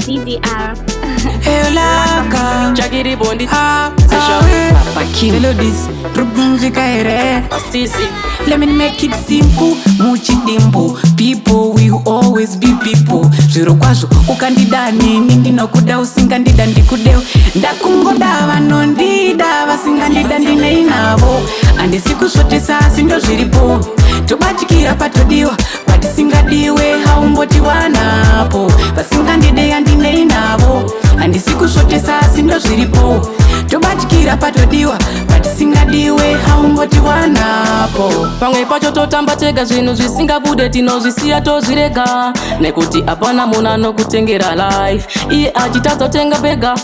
DDR. Elaka Chagiri bondi Papa Kim Melodies Rubunzika ere Astisi Let me make it simple Muchidimbo People will always be people Zviro kwazvo ukandida nini ndinokuda usingandida ndikudeo Ndakungoda vanondida vasingandida ndineinavo Handisi kusvotesa asi ndo zviripo Tobatikira patodiwa patisingadiwe haumbotiwanapo Vasingandide yandineinavo Handisi kusvotesa asi ndo zviripo Tobatikira patodiwa patisingadiwe haumbotiwanapo Pamwe pacho totamba tega zvinhu zvisingabude tinozvisiya tozvirega nekuti apana munhu anokutengera life iye achitadzotenga bega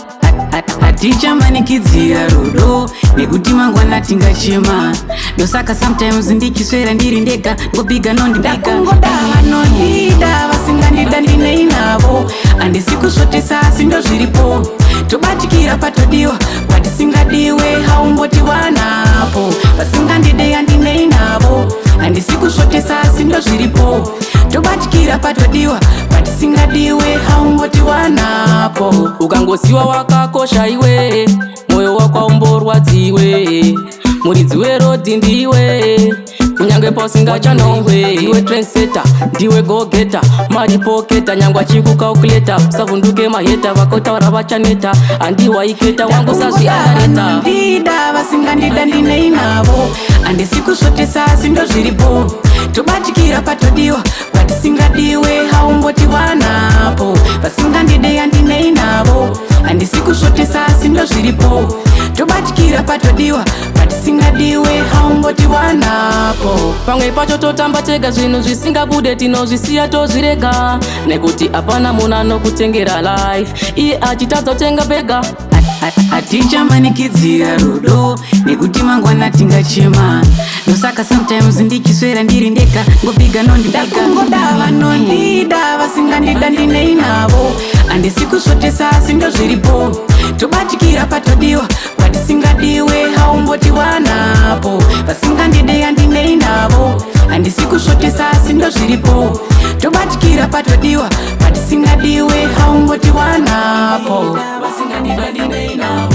Hatichamanikidzira rudo nekuti mangwana tingachema ndosaka sometimes ndichiswera ndiri ndega ngobiga nondibika ndakungoda vanondida vasingandida ndineinavo handisi kusvotesa asi ndo zviripo tobatikira patodiwa patisingadiwe haumbotiwanapo vasingandide yandineinavo handisi kusvotesa asi ndo zviripo tobatikira patodiwa patisingadiwe haumbotiwanapo ukangosiwa wakakosha iwe moyo wako aumborwadziwe muridzi werodhi ndiwe kunyange pausingachaniwe iwe trendsetter ndiwe gogeta maripoketa nyangwa chikukalkuleta usavhunduke maheta vakotaura vachaneta handiwaiketa wangu sazviangareta ndida vasingandida ndineinavo handisi kusvotesa asi ndo zviripo tobatikira patodiwa patisingadiwe haumbotiwanapo vasingandide yandineinavo handisi kusvotesa asi ndo zviripo tobatikira patodiwa patisingadiwe haumbotiwanapo pamwe pacho totamba tega zvinhu zvisingabude tinozvisiya tozvirega nekuti apana munhu anokutengera life iye achitadzotenga bega hatichamanikidzira rudo nekuti mangwana tingachema ndosaka sometimes ndichiswera ndiri ndega ngobiga nondibika ndakungoda vanondida vasingandida ndineinavo handisi kusvotesa asi ndo zviripo tobatikira patodiwa patisingadiwe haumbotiwanapo vasingandide yandineinavo handisi kusvotesa asi ndo zviripo tobatikira patodiwa patisingadiwe haumbotiwanapo vasingandida ndineinavo